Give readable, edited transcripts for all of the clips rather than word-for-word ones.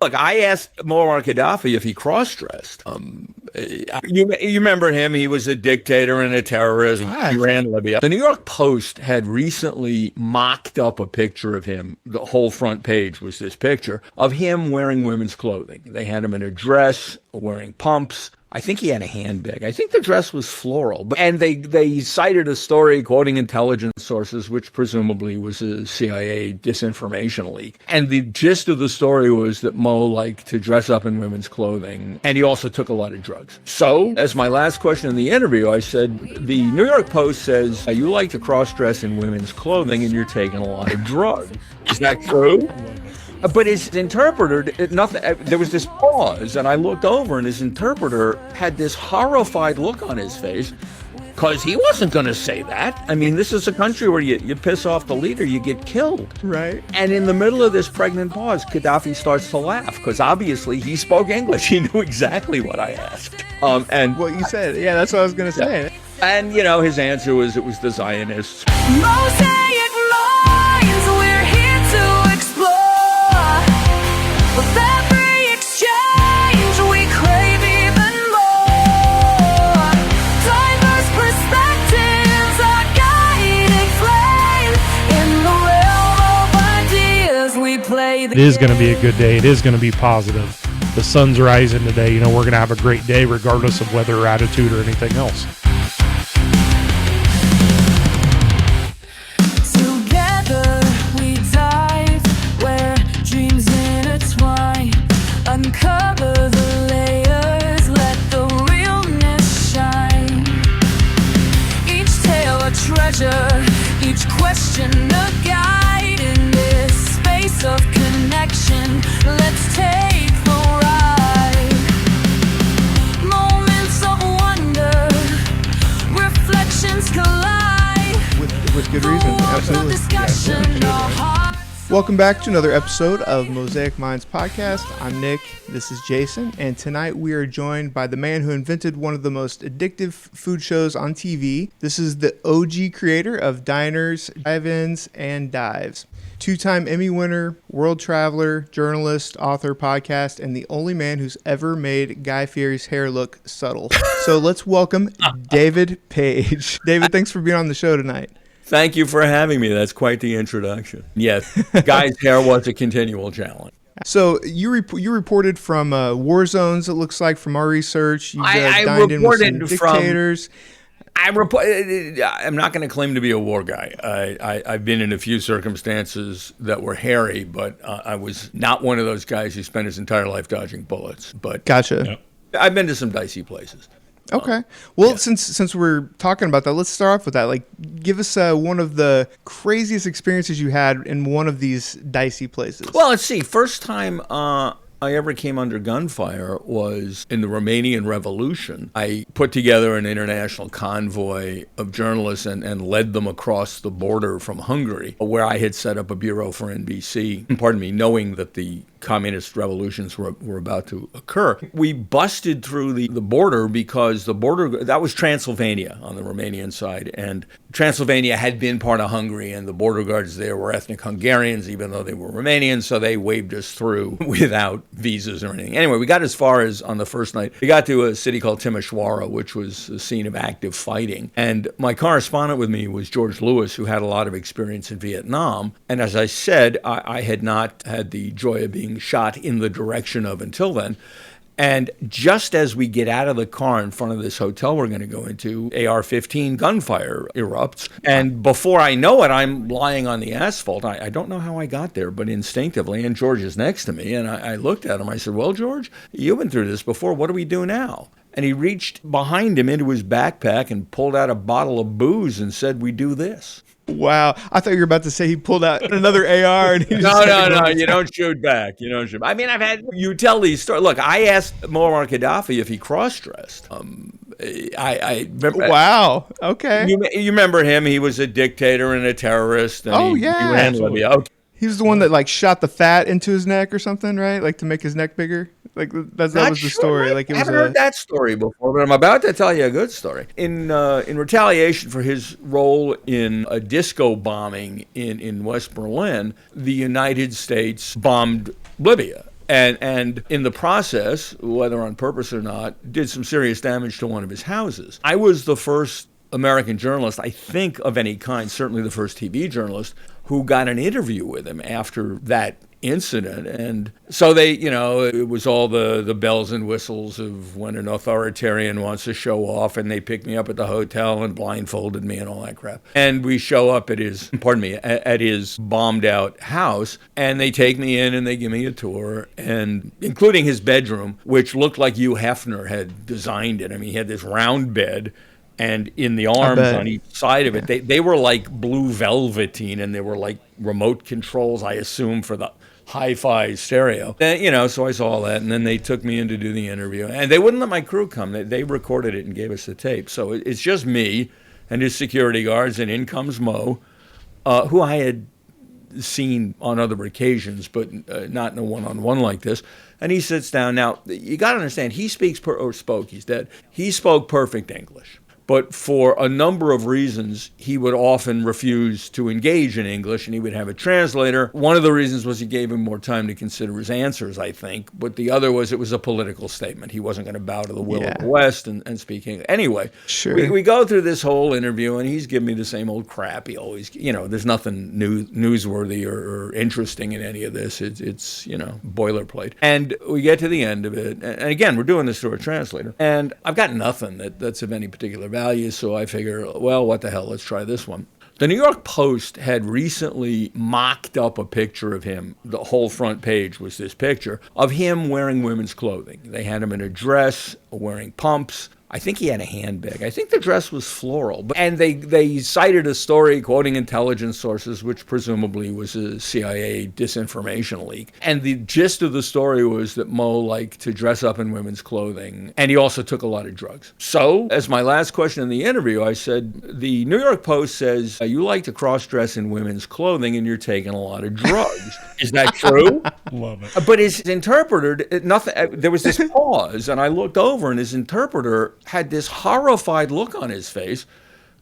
Look, I asked Muammar Gaddafi if he cross-dressed. You remember him? He was a dictator and a terrorist. He ran Libya. The New York Post had recently mocked up a picture of him. The whole front page was this picture of him wearing women's clothing. They had him in a dress, wearing pumps. I think he had a handbag. I think the dress was floral. And they cited a story quoting intelligence sources, which presumably was a CIA disinformation leak. And the gist of the story was that Mo liked to dress up in women's clothing. And he also took a lot of drugs. So, as my last question in the interview, I said, the New York Post says, you like to cross-dress in women's clothing and you're taking a lot of drugs. Is that true? But his interpreter, there was this pause, and I looked over, and his interpreter had this horrified look on his face, because he wasn't going to say that. I mean, this is a country where you piss off the leader, you get killed. Right. And in the middle of this pregnant pause, Gaddafi starts to laugh, because obviously he spoke English. He knew exactly what I asked. And what you said. Yeah, that's what I was going to say. And, his answer was it was the Zionists. Mosaic Minds, we're here to explore. With every exchange, we crave even more. Diverse perspectives, our guiding flame. In the realm of ideas, we play. It is going to be a good day. It is going to be positive. The sun's rising today. We're going to have a great day regardless of weather or attitude or anything else. Uncover the layers, let the realness shine. Each tale a treasure, each question a guide. In this space of connection, let's take the ride. Moments of wonder, reflections collide. With good reason, absolutely. Discussion, our hearts. Welcome back to another episode of Mosaic Minds podcast. I'm Nick, this is Jason, and tonight we are joined by the man who invented one of the most addictive food shows on TV. This is the OG creator of Diners, Drive-Ins, and Dives. Two-time Emmy winner, world traveler, journalist, author, podcast, and the only man who's ever made Guy Fieri's hair look subtle. So let's welcome David Page. David, thanks for being on the show tonight. Thank you for having me. That's quite the introduction. Yes, Guy's hair was a continual challenge. So you reported from war zones, it looks like, from our research. You dined in with some dictators. I'm not going to claim to be a war guy. I've been in a few circumstances that were hairy, but I was not one of those guys who spent his entire life dodging bullets. But gotcha. I've been to some dicey places. Okay. Well, since we're talking about that, let's start off with that. Like, give us one of the craziest experiences you had in one of these dicey places. Well, let's see. First time I ever came under gunfire was in the Romanian Revolution. I put together an international convoy of journalists and led them across the border from Hungary, where I had set up a bureau for NBC, knowing that the communist revolutions were about to occur. We busted through the border because the border, that was Transylvania on the Romanian side, and Transylvania had been part of Hungary, and the border guards there were ethnic Hungarians, even though they were Romanians, so they waved us through without visas or anything. Anyway, we got as far as, on the first night, we got to a city called Timișoara, which was a scene of active fighting. And my correspondent with me was George Lewis, who had a lot of experience in Vietnam. And as I said, I had not had the joy of being shot in the direction of until then. And just as we get out of the car in front of this hotel we're going to go into, AR-15 gunfire erupts. And before I know it, I'm lying on the asphalt. I don't know how I got there, but instinctively, and George is next to me, and I looked at him. I said, well, George, you've been through this before. What do we do now? And he reached behind him into his backpack and pulled out a bottle of booze and said, we do this. Wow. I thought you were about to say he pulled out another AR. And he No. You don't shoot back. I mean, you tell these stories. Look, I asked Muammar Gaddafi if he cross-dressed. I remember. Wow. Okay. You remember him. He was a dictator and a terrorist. And he ran Libya. Okay. He was the one that like shot the fat into his neck or something, right? Like to make his neck bigger. Like that was the story. Like I haven't heard that story before, but I'm about to tell you a good story. In retaliation for his role in a disco bombing in West Berlin, the United States bombed Libya. And in the process, whether on purpose or not, did some serious damage to one of his houses. I was the first American journalist, I think, of any kind, certainly the first TV journalist, who got an interview with him after that incident. And so they, it was all the bells and whistles of when an authoritarian wants to show off, and they picked me up at the hotel and blindfolded me and all that crap. And we show up at his bombed out house, and they take me in and they give me a tour, and including his bedroom, which looked like Hugh Hefner had designed it. I mean, he had this round bed, and in the arms on each side of it, they were like blue velveteen, and they were like remote controls, I assume, for the hi-fi stereo. And, so I saw all that, and then they took me in to do the interview. And they wouldn't let my crew come. They recorded it and gave us the tape. So it's just me and his security guards, and in comes Mo, who I had seen on other occasions, but not in a one-on-one like this. And he sits down. Now, you got to understand, he's dead. He spoke perfect English. But for a number of reasons, he would often refuse to engage in English, and he would have a translator. One of the reasons was he gave him more time to consider his answers, I think. But the other was it was a political statement. He wasn't going to bow to the will of the West and speak English. Anyway, we go through this whole interview, and he's giving me the same old crap. He always, there's nothing newsworthy or interesting in any of this. It's boilerplate. And we get to the end of it. And again, we're doing this through a translator. And I've got nothing that's of any particular value, so I figure, well, what the hell, let's try this one. The New York Post had recently mocked up a picture of him. The whole front page was this picture of him wearing women's clothing. They had him in a dress, wearing pumps. I think he had a handbag. I think the dress was floral. And they cited a story quoting intelligence sources, which presumably was a CIA disinformation leak. And the gist of the story was that Mo liked to dress up in women's clothing, and he also took a lot of drugs. So, as my last question in the interview, I said, the New York Post says, you like to cross-dress in women's clothing and you're taking a lot of drugs. Is that true? Love it. But his interpreter, there was this pause, and I looked over, and his interpreter had this horrified look on his face,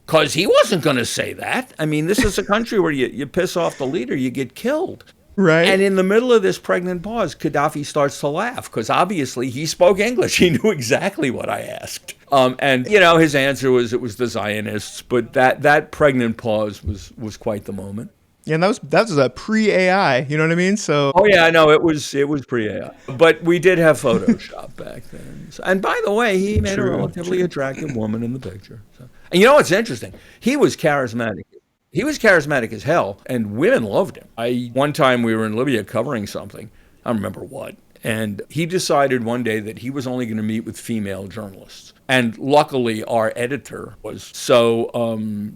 because he wasn't going to say that. I mean, this is a country where you piss off the leader, you get killed. Right. And in the middle of this pregnant pause, Gaddafi starts to laugh, because obviously he spoke English. He knew exactly what I asked. And his answer was it was the Zionists, but that pregnant pause was quite the moment. Yeah, and that was a pre-AI, you know what I mean? So. Oh yeah, I know it was pre-AI, but we did have Photoshop back then. So, and by the way, he made a relatively attractive woman in the picture. So. And you know what's interesting? He was charismatic. He was charismatic as hell, and women loved him. One time we were in Libya covering something. I don't remember what. And he decided one day that he was only going to meet with female journalists. And luckily, our editor was. So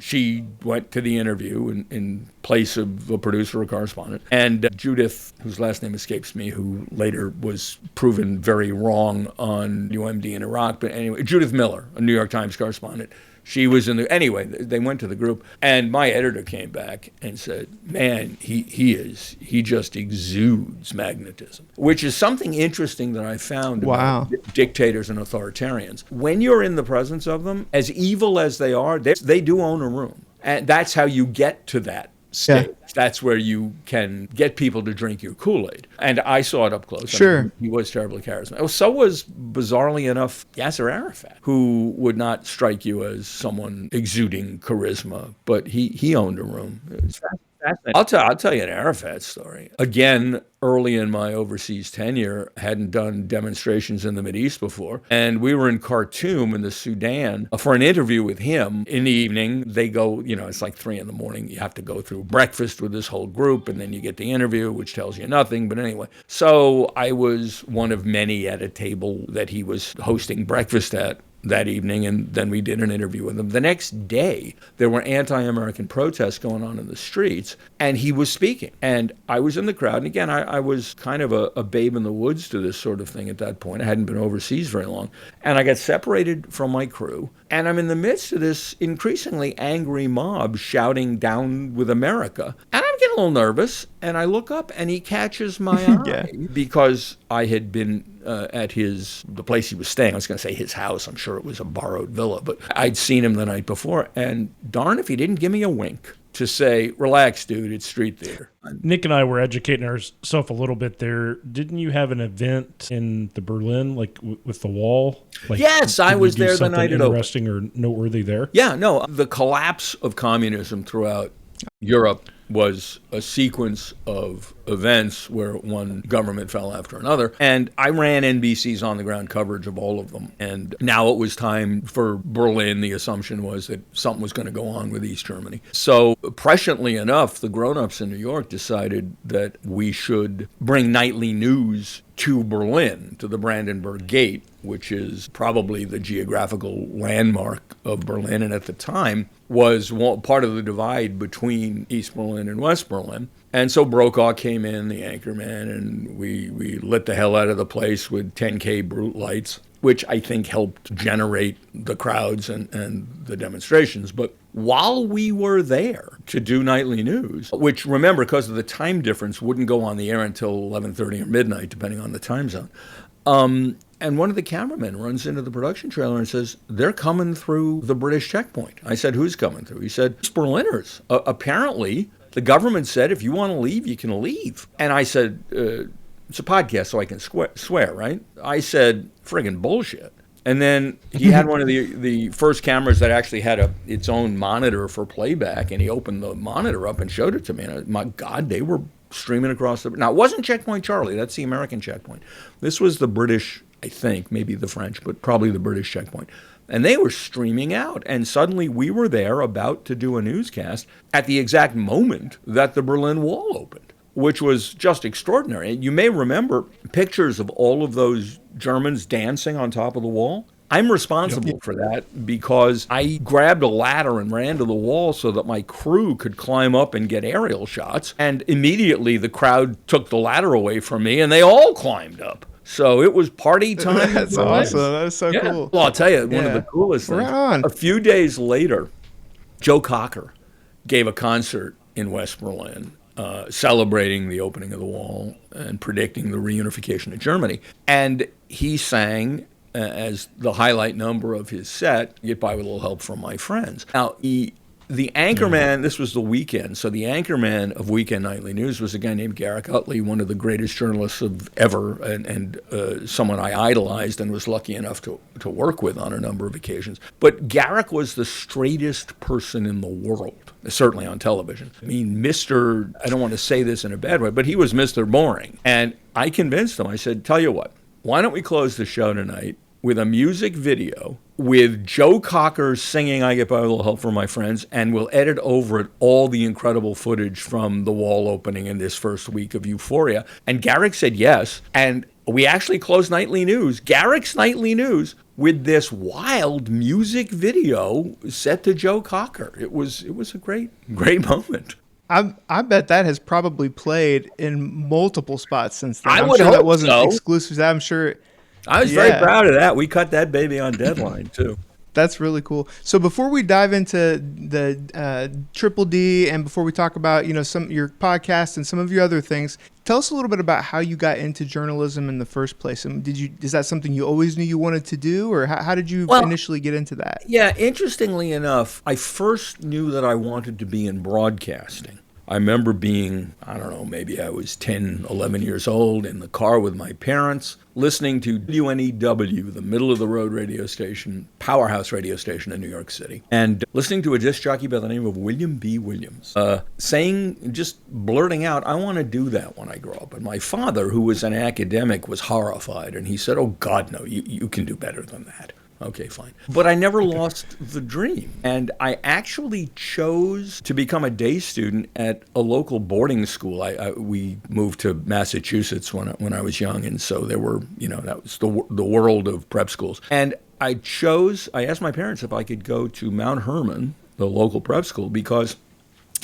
she went to the interview in place of a producer or correspondent. And Judith, whose last name escapes me, who later was proven very wrong on UMD in Iraq. But anyway, Judith Miller, a New York Times correspondent. She was anyway, they went to the group, and my editor came back and said, man, he just exudes magnetism, which is something interesting that I found about dictators and authoritarians. When you're in the presence of them, as evil as they are, they do own a room. And that's how you get to that stage. Yeah. That's where you can get people to drink your Kool-Aid. And I saw it up close. Sure. I mean, he was terribly charismatic. So was, bizarrely enough, Yasser Arafat, who would not strike you as someone exuding charisma, but he owned a room. It was fascinating. I'll tell you an Arafat story. Again, early in my overseas tenure, hadn't done demonstrations in the Mideast before. And we were in Khartoum in the Sudan for an interview with him. In the evening, they go, it's like 3 a.m. You have to go through breakfast with this whole group, and then you get the interview, which tells you nothing. But anyway, so I was one of many at a table that he was hosting breakfast at that evening, and then we did an interview with him. The next day, there were anti-American protests going on in the streets, and he was speaking. And I was in the crowd, and again, I was kind of a babe in the woods to this sort of thing at that point. I hadn't been overseas very long. And I got separated from my crew, and I'm in the midst of this increasingly angry mob shouting "Down with America." And I'm getting a little nervous, and I look up, and he catches my eye because I had been at the place he was staying. I was going to say his house. I'm sure it was a borrowed villa, but I'd seen him the night before, and darn if he didn't give me a wink. to say, relax, dude, it's street theater. Nick and I were educating ourselves a little bit there. Didn't you have an event in the Berlin, like with the wall? Like, Yes, I did you was do there the something night it opened. interesting or noteworthy there? Yeah, no, the collapse of communism throughout Europe was a sequence of events where one government fell after another. And I ran NBC's on-the-ground coverage of all of them. And now it was time for Berlin. The assumption was that something was going to go on with East Germany. So presciently enough, the grown-ups in New York decided that we should bring nightly news to Berlin, to the Brandenburg Gate, which is probably the geographical landmark of Berlin, and at the time was part of the divide between East Berlin and West Berlin. And so Brokaw came in, the anchorman, and we lit the hell out of the place with 10K brute lights, which I think helped generate the crowds and the demonstrations. But while we were there to do nightly news, which, remember, because of the time difference, wouldn't go on the air until 11:30 or midnight, depending on the time zone, and one of the cameramen runs into the production trailer and says, they're coming through the British checkpoint. I said, who's coming through? He said, it's Berliners. Apparently, the government said, if you want to leave, you can leave. And I said, it's a podcast, so I can swear, right? I said, friggin' bullshit. And then he had one of the first cameras that actually had its own monitor for playback, and he opened the monitor up and showed it to me. And my God, they were streaming across the... Now, it wasn't Checkpoint Charlie. That's the American checkpoint. This was the British, I think, maybe the French, but probably the British checkpoint. And they were streaming out. And suddenly we were there about to do a newscast at the exact moment that the Berlin Wall opened, which was just extraordinary. You may remember pictures of all of those Germans dancing on top of the wall. I'm responsible for that because I grabbed a ladder and ran to the wall so that my crew could climb up and get aerial shots. And immediately the crowd took the ladder away from me and they all climbed up. So it was party time. That's awesome. That was so cool. Well, I'll tell you, one of the coolest things. Right on. A few days later, Joe Cocker gave a concert in West Berlin celebrating the opening of the wall and predicting the reunification of Germany. And he sang as the highlight number of his set, Get By With a Little Help From My Friends. Now, the anchorman, this was the weekend, so the anchorman of Weekend Nightly News was a guy named Garrick Utley, one of the greatest journalists of ever, and someone I idolized and was lucky enough to work with on a number of occasions. But Garrick was the straightest person in the world, certainly on television. I mean, I don't want to say this in a bad way, but he was Mr. Boring. And I convinced him, I said, tell you what, why don't we close the show tonight with a music video with Joe Cocker singing I Get By With a Little Help From My Friends, and we'll edit over it all the incredible footage from the wall opening in this first week of Euphoria. And Garrick said yes, and we actually closed Nightly News, Garrick's Nightly News, with this wild music video set to Joe Cocker. It was a great moment. I bet that has probably played in multiple spots since then. I I'm would sure hope that wasn't so. exclusive. I'm sure... I was very proud of that. We cut that baby on deadline, too. That's really cool. So before we dive into the Triple D and before we talk about, some your podcast and some of your other things, tell us a little bit about how you got into journalism in the first place. And is that something you always knew you wanted to do, or how did you initially get into that? Yeah, interestingly enough, I first knew that I wanted to be in broadcasting. I remember being, I don't know, maybe I was 10, 11 years old in the car with my parents, listening to WNEW, the middle-of-the-road radio station, powerhouse radio station in New York City, and listening to a disc jockey by the name of William B. Williams, just blurting out, I want to do that when I grow up. And my father, who was an academic, was horrified, and he said, oh, God, no, you can do better than that. Okay, fine. But I never lost the dream. And I actually chose to become a day student at a local boarding school. We moved to Massachusetts when I was young, and so there were, that was the world of prep schools. And I asked my parents if I could go to Mount Hermon, the local prep school, because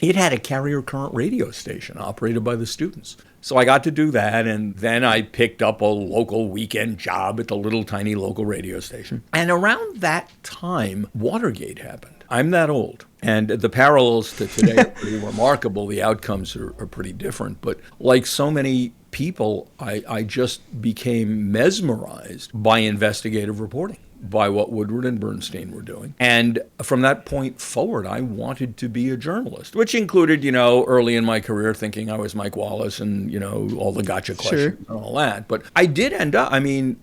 it had a carrier current radio station operated by the students. So I got to do that, and then I picked up a local weekend job at the little tiny local radio station. And around that time, Watergate happened. I'm that old. And the parallels to today are pretty remarkable. The outcomes are pretty different. But like so many people, I just became mesmerized by investigative reporting. by what Woodward and Bernstein were doing. And from that point forward, I wanted to be a journalist, which included, early in my career thinking I was Mike Wallace and, all the gotcha questions and all that. But I did end up, you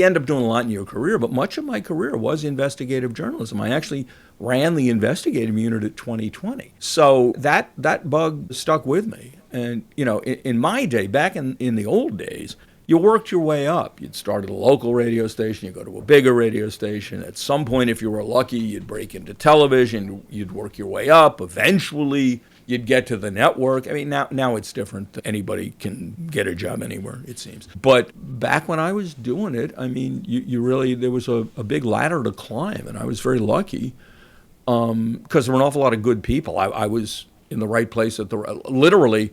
end up doing a lot in your career, but much of my career was investigative journalism. I actually ran the investigative unit at 2020. So that bug stuck with me. And, in my day, back in the old days, you worked your way up. You'd start at a local radio station, you go to a bigger radio station. At some point, if you were lucky, you'd break into television, you'd work your way up. Eventually, you'd get to the network. I mean, now it's different. Anybody can get a job anywhere, it seems. But back when I was doing it, you really, there was a big ladder to climb, and I was very lucky because there were an awful lot of good people. I was in the right place at literally.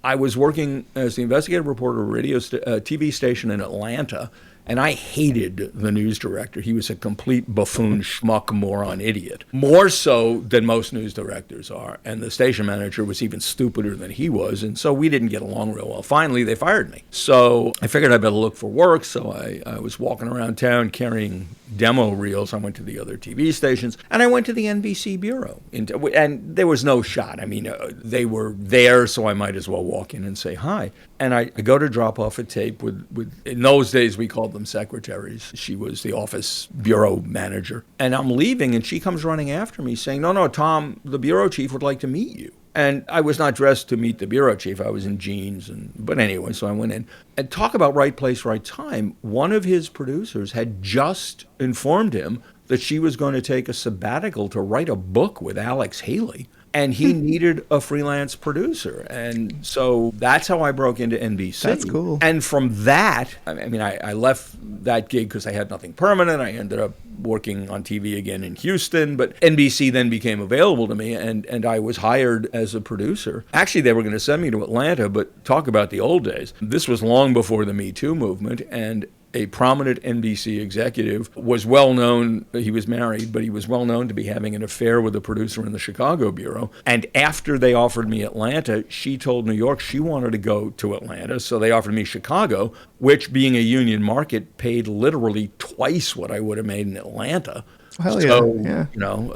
I was working as the investigative reporter at a TV station in Atlanta, and I hated the news director. He was a complete buffoon, schmuck, moron, idiot. More so than most news directors are. And the station manager was even stupider than he was, and so we didn't get along real well. Finally, they fired me. So I figured I better look for work, so I was walking around town carrying demo reels. I went to the other TV stations, and I went to the NBC bureau. And there was no shot. They were there, so I might as well walk in and say hi. And I go to drop off a tape with in those days, we called them secretaries. She was the office bureau manager. And I'm leaving, and she comes running after me saying, no, Tom, the bureau chief would like to meet you. And I was not dressed to meet the bureau chief. I was in jeans. But anyway, so I went in. And talk about right place, right time. One of his producers had just informed him that she was going to take a sabbatical to write a book with Alex Haley. And he needed a freelance producer. And so that's how I broke into NBC. That's cool. And from that, I left that gig because I had nothing permanent. I ended up working on TV again in Houston. But NBC then became available to me, and I was hired as a producer. Actually, they were going to send me to Atlanta, but talk about the old days. This was long before the Me Too movement, and a prominent NBC executive was well known. He was married, but he was well known to be having an affair with a producer in the Chicago bureau. And after they offered me Atlanta, she told New York she wanted to go to Atlanta. So they offered me Chicago, which, being a union market, paid literally twice what I would have made in Atlanta. Hell so, yeah.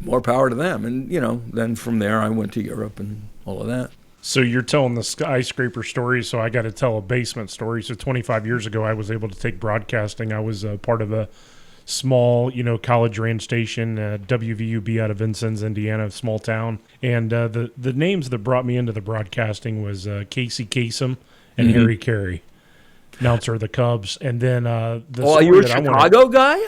More power to them. And, then from there I went to Europe and all of that. So you're telling the skyscraper story, so I got to tell a basement story. So 25 years ago, I was able to take broadcasting. I was part of a small, college-ran station, WVUB out of Vincennes, Indiana, a small town. And the names that brought me into the broadcasting was Casey Kasem and Harry Carey, announcer of the Cubs. And then you were a Chicago guy?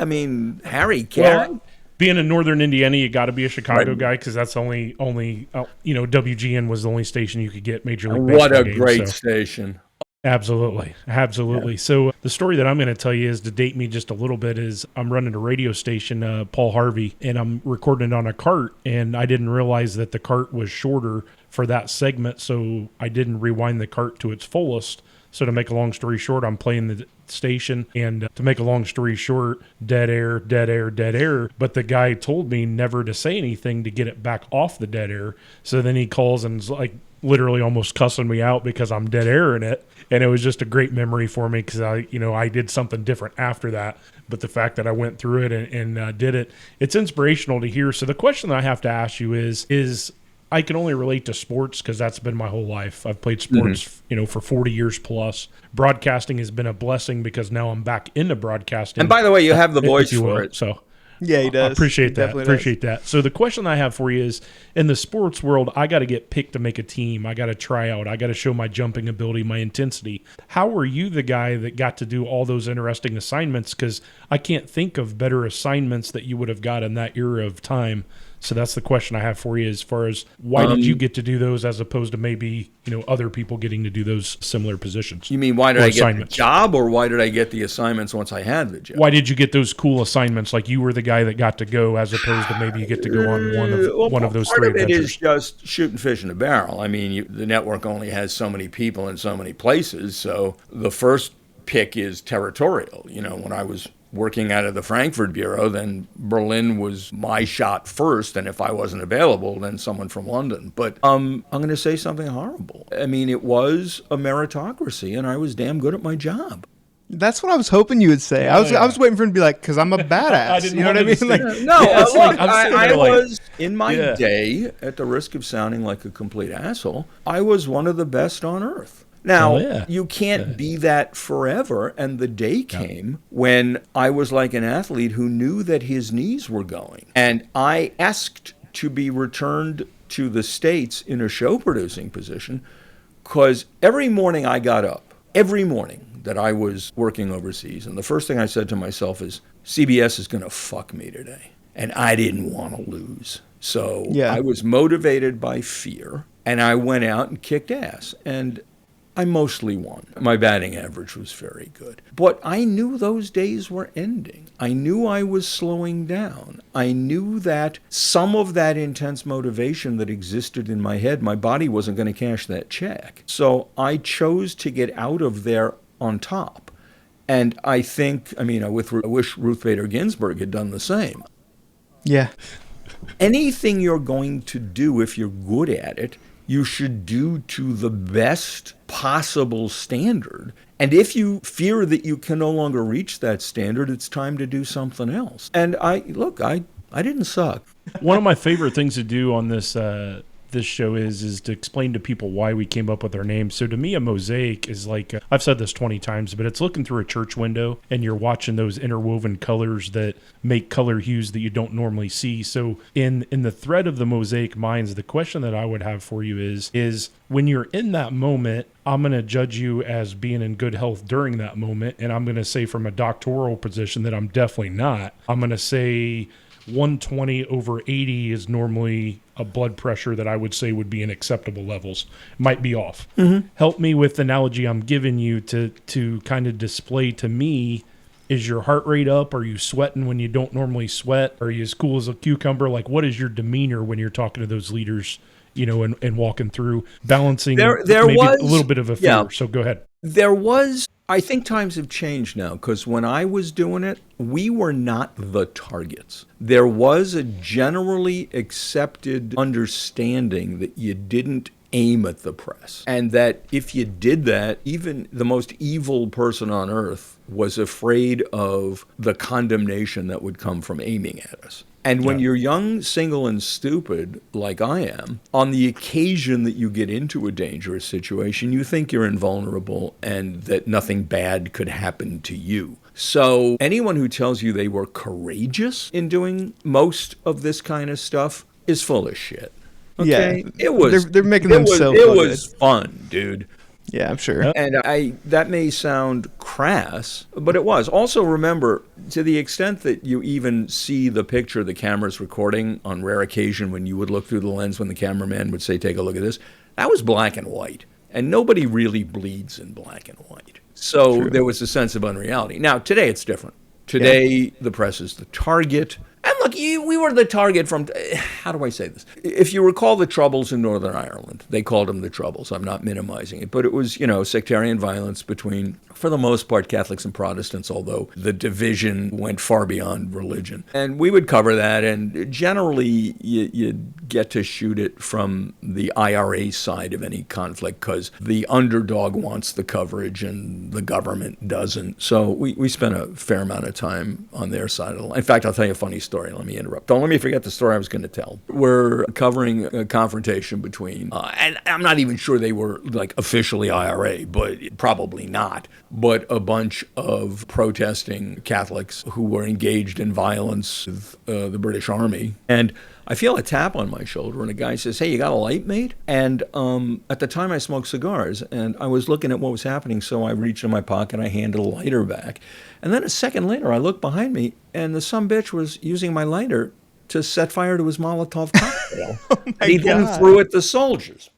Harry Carey? Well, being in northern Indiana, you got to be a Chicago guy because that's only WGN was the only station you could get Major League Baseball What a games, great station. Absolutely. Yeah. So the story that I'm going to tell you is, to date me just a little bit, is I'm running a radio station, Paul Harvey, and I'm recording it on a cart, and I didn't realize that the cart was shorter for that segment, so I didn't rewind the cart to its fullest. So to make a long story short, I'm playing the station, and to make a long story short, dead air, dead air, dead air. But the guy told me never to say anything to get it back off the dead air. So then he calls and is like literally almost cussing me out because I'm dead air in it. And it was just a great memory for me because I did something different after that. But the fact that I went through it and did it, it's inspirational to hear. So the question that I have to ask you is I can only relate to sports because that's been my whole life. I've played sports, for 40 years plus. Broadcasting has been a blessing because now I'm back into broadcasting. And by the way, you have the voice for it. So yeah, he does. I appreciate that. So the question I have for you is, in the sports world, I got to get picked to make a team. I got to try out. I got to show my jumping ability, my intensity. How were you the guy that got to do all those interesting assignments? Because I can't think of better assignments that you would have got in that era of time. So that's the question I have for you, as far as why did you get to do those as opposed to maybe, other people getting to do those similar positions? You mean why did I get the job, or why did I get the assignments once I had the job? Why did you get those cool assignments? Like you were the guy that got to go, as opposed to maybe you get to go on one of those three adventures. Part of it is just shooting fish in a barrel. The network only has so many people in so many places. So the first pick is territorial. When I was working out of the Frankfurt bureau, then Berlin was my shot first, and if I wasn't available, then someone from London. But I'm going to say something horrible. It was a meritocracy, and I was damn good at my job. That's what I was hoping you would say. I was waiting for him to be like, because I'm a badass. didn't You know what I want mean? him to Like, say- No, Yeah, it's look, like- I'm sitting I there like- was, in my Yeah. day, at the risk of sounding like a complete asshole, I was one of the best on earth. Now, Oh, yeah. you can't be that forever, and the day came when I was like an athlete who knew that his knees were going. And I asked to be returned to the States in a show-producing position, because every morning I got up, every morning that I was working overseas, and the first thing I said to myself is, CBS is going to fuck me today. And I didn't want to lose. So Yeah. I was motivated by fear, and I went out and kicked ass. And I mostly won. My batting average was very good. But I knew those days were ending. I knew I was slowing down. I knew that some of that intense motivation that existed in my head, my body wasn't going to cash that check. So I chose to get out of there on top. And I think, I wish Ruth Bader Ginsburg had done the same. yeah. Anything you're going to do, if you're good at it, you should do to the best possible standard. And if you fear that you can no longer reach that standard, it's time to do something else. And I didn't suck. One of my favorite things to do on this this show is to explain to people why we came up with our name. So to me, a mosaic is like, I've said this 20 times, but it's looking through a church window and you're watching those interwoven colors that make color hues that you don't normally see. So in the thread of the Mosaic Minds, the question that I would have for you is when you're in that moment, I'm going to judge you as being in good health during that moment. And I'm going to say from a doctoral position that I'm definitely not. I'm going to say 120 over 80 is normally a blood pressure that I would say would be in acceptable levels. Might be off. Help me with the analogy I'm giving you to kind of display to me, is your heart rate up? Are you sweating when you don't normally sweat? Are you as cool as a cucumber? Like, what is your demeanor when you're talking to those leaders, and walking through, balancing There maybe was a little bit of a fear? yeah. So go ahead. There was, I think times have changed now, because when I was doing it, we were not the targets. There was a generally accepted understanding that you didn't aim at the press, and that if you did that, even the most evil person on earth was afraid of the condemnation that would come from aiming at us. And when you're young, single, and stupid, like I am, on the occasion that you get into a dangerous situation, you think you're invulnerable and that nothing bad could happen to you. So anyone who tells you they were courageous in doing most of this kind of stuff is full of shit. Okay? Yeah. It was. They're making it was, themselves It look was fun, dude. Yeah, I'm sure. And that may sound crass, but it was. Also remember, to the extent that you even see the picture the camera's recording, on rare occasion when you would look through the lens when the cameraman would say, take a look at this, that was black and white. And nobody really bleeds in black and white. So there was a sense of unreality. Now, today it's different. Today, the press is the target. And look, we were the target from, how do I say this? If you recall the Troubles in Northern Ireland, they called them the Troubles. I'm not minimizing it. But it was, sectarian violence between, for the most part, Catholics and Protestants, although the division went far beyond religion. And we would cover that, and generally you get to shoot it from the IRA side of any conflict, because the underdog wants the coverage and the government doesn't. So we spent a fair amount of time on their side of the line. In fact, I'll tell you a funny story. Let me interrupt. Don't let me forget the story I was going to tell. We're covering a confrontation between, and I'm not even sure they were like officially IRA, but probably not, but a bunch of protesting Catholics who were engaged in violence with the British Army. And I feel a tap on my shoulder, and a guy says, hey, you got a light, mate? And at the time I smoked cigars, and I was looking at what was happening, so I reached in my pocket, I handed a lighter back. And then a second later, I looked behind me, and the sumbitch was using my lighter to set fire to his Molotov cocktail. And he then threw at the soldiers.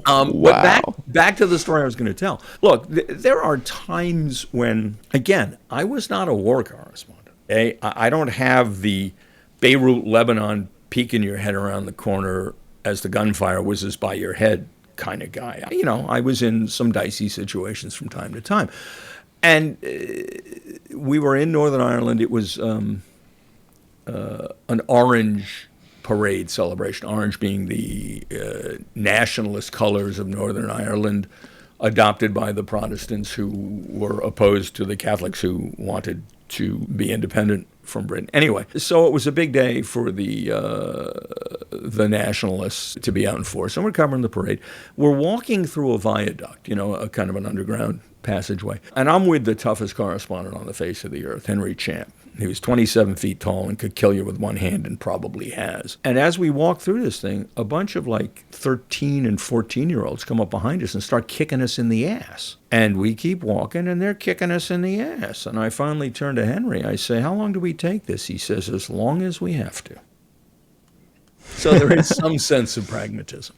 But back to the story I was going to tell. Look, there are times when, again, I was not a war correspondent. Okay? I don't have the Beirut, Lebanon, peeking your head around the corner as the gunfire whizzes by your head kind of guy. I was in some dicey situations from time to time. And we were in Northern Ireland. It was an orange parade celebration, orange being the nationalist colors of Northern Ireland. adopted by the Protestants who were opposed to the Catholics who wanted to be independent from Britain. Anyway, so it was a big day for the nationalists to be out in force, and we're covering the parade. We're walking through a viaduct, a kind of an underground passageway, and I'm with the toughest correspondent on the face of the earth, Henry Champ. He was 27 feet tall and could kill you with one hand, and probably has. And as we walk through this thing, a bunch of 13 and 14-year-olds come up behind us and start kicking us in the ass. And we keep walking, and they're kicking us in the ass. And I finally turn to Henry. I say, how long do we take this? He says, as long as we have to. So there is some sense of pragmatism.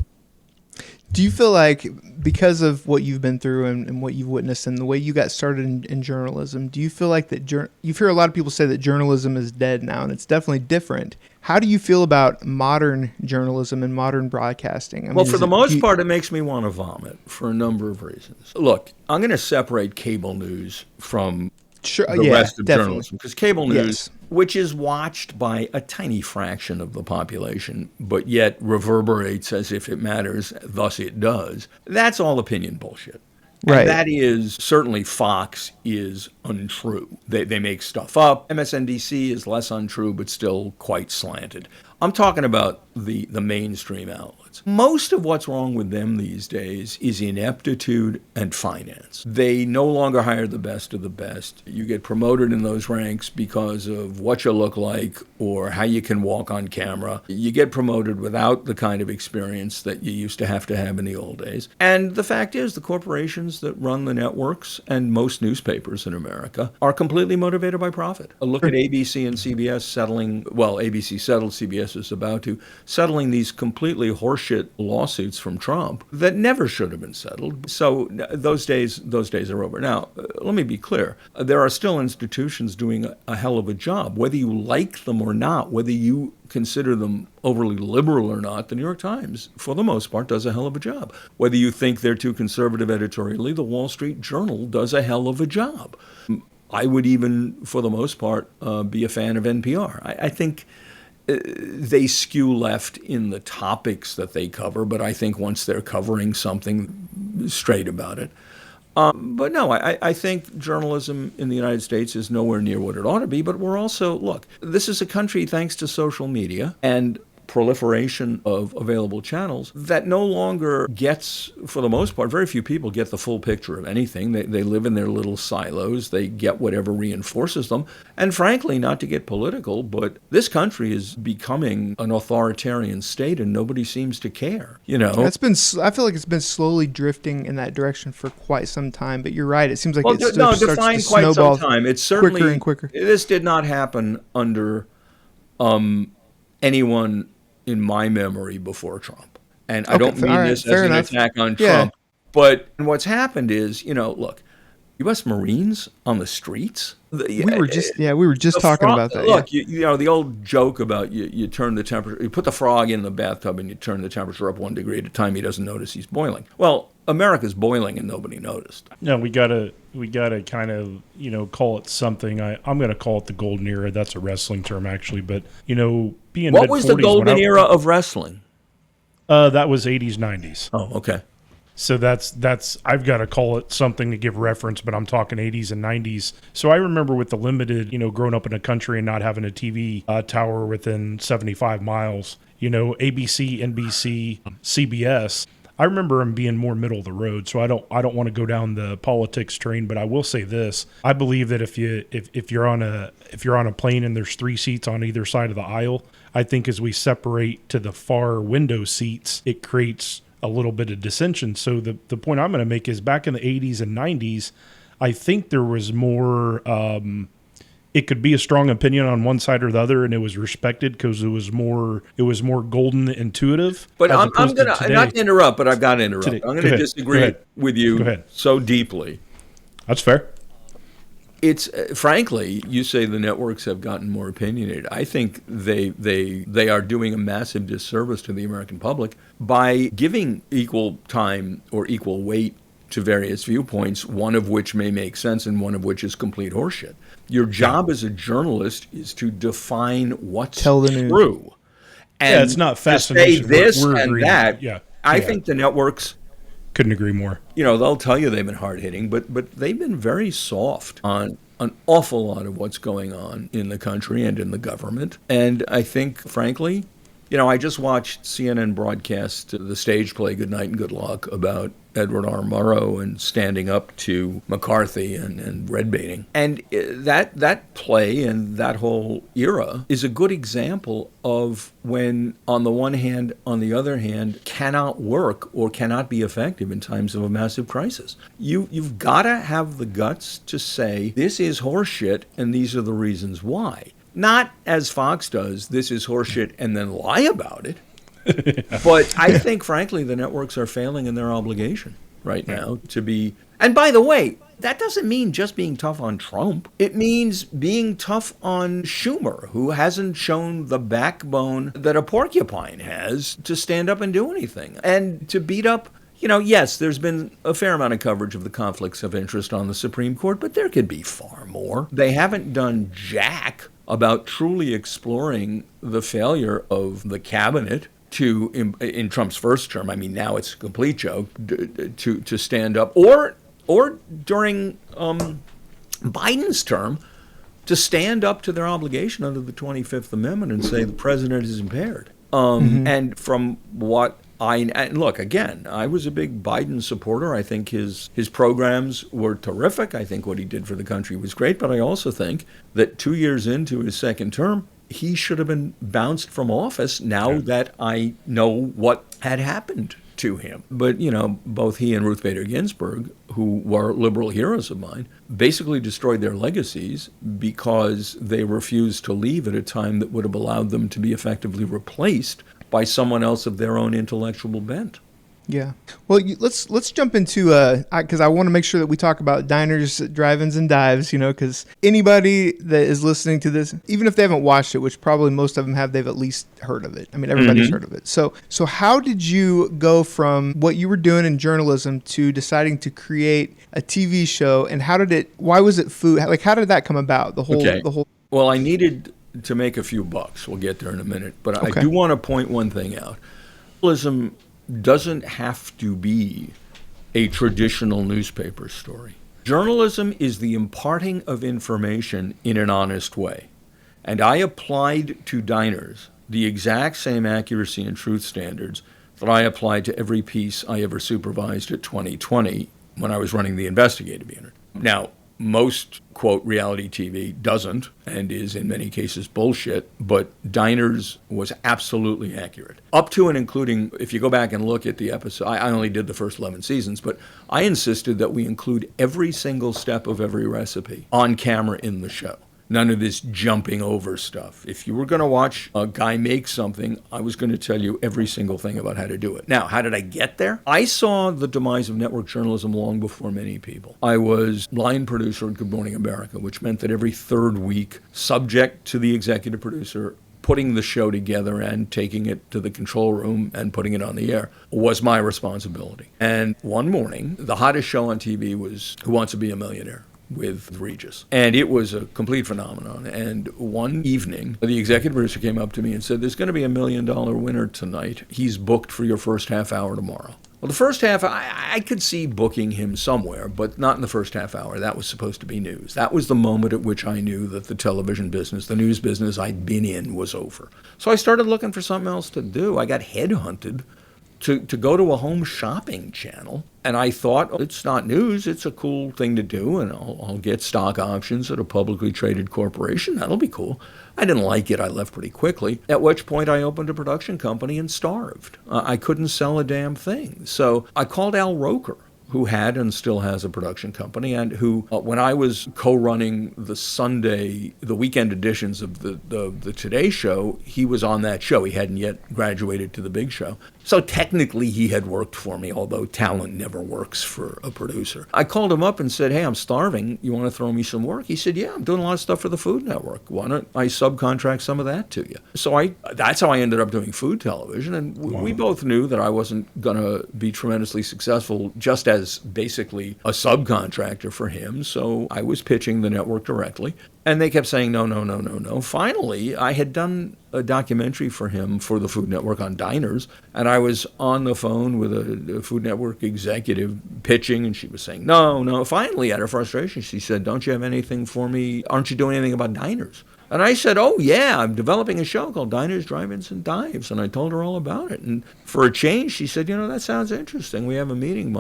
Do you feel like, because of what you've been through and what you've witnessed and the way you got started in journalism, do you feel like that you've heard a lot of people say that journalism is dead now, and it's definitely different. How do you feel about modern journalism and modern broadcasting? Well, for the most part, it makes me want to vomit for a number of reasons. Look, I'm going to separate cable news from the rest of journalism, because cable news, which is watched by a tiny fraction of the population, but yet reverberates as if it matters, thus it does, that's all opinion bullshit. Right. And that is, certainly Fox is untrue. They make stuff up. MSNBC is less untrue, but still quite slanted. I'm talking about the mainstream outlets. Most of what's wrong with them these days is ineptitude and finance. They no longer hire the best of the best. You get promoted in those ranks because of what you look like or how you can walk on camera. You get promoted without the kind of experience that you used to have in the old days. And the fact is, the corporations that run the networks and most newspapers in America are completely motivated by profit. Look at ABC and CBS settling, well, ABC settled, CBS is about to, settling these completely horseshit lawsuits from Trump that never should have been settled. So those days are over. Now, let me be clear. There are still institutions doing a hell of a job. Whether you like them or not, whether you consider them overly liberal or not, the New York Times, for the most part, does a hell of a job. Whether you think they're too conservative editorially, the Wall Street Journal does a hell of a job. I would even, for the most part, be a fan of NPR. I think they skew left in the topics that they cover, but I think once they're covering something, straight about it. But no, I think journalism in the United States is nowhere near what it ought to be, but we're also, look, this is a country, thanks to social media and proliferation of available channels, that no longer gets, for the most part, very few people get the full picture of anything. They live in their little silos. They get whatever reinforces them. And frankly, not to get political, but this country is becoming an authoritarian state and nobody seems to care. I feel like it's been slowly drifting in that direction for quite some time, but you're right. It seems like define starts to quite snowball some time. It's certainly quicker and quicker. This did not happen under anyone in my memory before Trump. And I don't mean this as an attack on Trump, but what's happened is, look, U.S. Marines on the streets. We were just talking about that. Look, the old joke about you turn the temperature, you put the frog in the bathtub and you turn the temperature up 1 degree at a time. He doesn't notice he's boiling. Well, America's boiling and nobody noticed. No, we gotta kind of call it something. I'm gonna call it the golden era. That's a wrestling term actually, but being what was the golden era of wrestling? That was 80s, 90s. Oh, okay. So that's I've got to call it something to give reference, but I'm talking 80s and 90s. So I remember with the limited, growing up in a country and not having a TV tower within 75 miles, ABC, NBC, CBS. I remember them being more middle of the road, so I don't want to go down the politics train, but I will say this: I believe that if you're on a plane and there's 3 seats on either side of the aisle, I think as we separate to the far window seats, it creates a little bit of dissension. So the point I'm going to make is back in the 80s and 90s, I think there was more. It could be a strong opinion on one side or the other, and it was respected because it was more golden intuitive. But I'm gonna not to interrupt, but I've got to interrupt. I'm going to disagree with you so deeply. That's fair. It's frankly, you say the networks have gotten more opinionated. I think they are doing a massive disservice to the American public by giving equal time or equal weight to various viewpoints, one of which may make sense and one of which is complete horseshit. Your job as a journalist is to define what's true. And it's not fascination. To say this and that. I think the networks Couldn't agree more. They'll tell you they've been hard-hitting, but they've been very soft on an awful lot of what's going on in the country and in the government. And I think, frankly, I just watched CNN broadcast the stage play Good Night and Good Luck about Edward R. Murrow and standing up to McCarthy and red baiting. And that play and that whole era is a good example of when, on the one hand, on the other hand, cannot work or cannot be effective in times of a massive crisis. You've got to have the guts to say, this is horseshit and these are the reasons why. Not, as Fox does, this is horseshit and then lie about it. But I think, frankly, the networks are failing in their obligation right now to be... And by the way, that doesn't mean just being tough on Trump. It means being tough on Schumer, who hasn't shown the backbone that a porcupine has to stand up and do anything. And to beat up... yes, there's been a fair amount of coverage of the conflicts of interest on the Supreme Court, but there could be far more. They haven't done jack about truly exploring the failure of the cabinet to, in Trump's first term, I mean, now it's a complete joke, to stand up, or during Biden's term, to stand up to their obligation under the 25th Amendment and say the president is impaired. And from what and look, again, I was a big Biden supporter. I think his programs were terrific. I think what he did for the country was great. But I also think that 2 years into his second term, he should have been bounced from office now that I know what had happened to him. But, both he and Ruth Bader Ginsburg, who were liberal heroes of mine, basically destroyed their legacies because they refused to leave at a time that would have allowed them to be effectively replaced by someone else of their own intellectual bent. Yeah. Well, let's jump into because I want to make sure that we talk about diners, drive-ins, and dives. Because anybody that is listening to this, even if they haven't watched it, which probably most of them have, they've at least heard of it. I mean, everybody's heard of it. So how did you go from what you were doing in journalism to deciding to create a TV show, and why was it food? Like, how did that come about? The whole. Well, I needed to make a few bucks. We'll get there in a minute, but I do want to point one thing out. Journalism doesn't have to be a traditional newspaper story. Journalism is the imparting of information in an honest way. And I applied to diners the exact same accuracy and truth standards that I applied to every piece I ever supervised at 2020 when I was running the investigative unit. Now, most, quote, reality TV doesn't and is in many cases bullshit, but Diners was absolutely accurate. Up to and including, if you go back and look at the episode, I only did the first 11 seasons, but I insisted that we include every single step of every recipe on camera in the show. None of this jumping over stuff. If you were going to watch a guy make something, I was going to tell you every single thing about how to do it. Now, how did I get there? I saw the demise of network journalism long before many people. I was line producer at Good Morning America, which meant that every third week, subject to the executive producer putting the show together and taking it to the control room and putting it on the air was my responsibility. And one morning, the hottest show on TV was Who Wants to Be a Millionaire? With Regis. And it was a complete phenomenon. And one evening, the executive producer came up to me and said, there's going to be $1 million winner tonight. He's booked for your first half hour tomorrow. Well, the first half, I could see booking him somewhere, but not in the first half hour. That was supposed to be news. That was the moment at which I knew that the television business, the news business I'd been in, was over. So I started looking for something else to do. I got headhunted to go to a home shopping channel. And I thought, it's not news, it's a cool thing to do, and I'll get stock options at a publicly traded corporation. That'll be cool. I didn't like it. I left pretty quickly, at which point I opened a production company and starved. I couldn't sell a damn thing. So I called Al Roker, who had and still has a production company, and who, when I was co-running the weekend editions of the Today Show, he was on that show. He hadn't yet graduated to the big show. So technically he had worked for me, although talent never works for a producer. I called him up and said, hey, I'm starving. You want to throw me some work? He said, yeah, I'm doing a lot of stuff for the Food Network. Why don't I subcontract some of that to you? So that's how I ended up doing food television. And we both knew that I wasn't going to be tremendously successful just as basically a subcontractor for him. So I was pitching the network directly. And they kept saying, no. Finally, I had done a documentary for him for the Food Network on diners, and I was on the phone with a Food Network executive pitching, and she was saying, no. Finally, out of frustration, she said, don't you have anything for me? Aren't you doing anything about diners? And I said, oh, yeah, I'm developing a show called Diners, Drive-Ins, and Dives. And I told her all about it. And for a change, she said, that sounds interesting. We have a meeting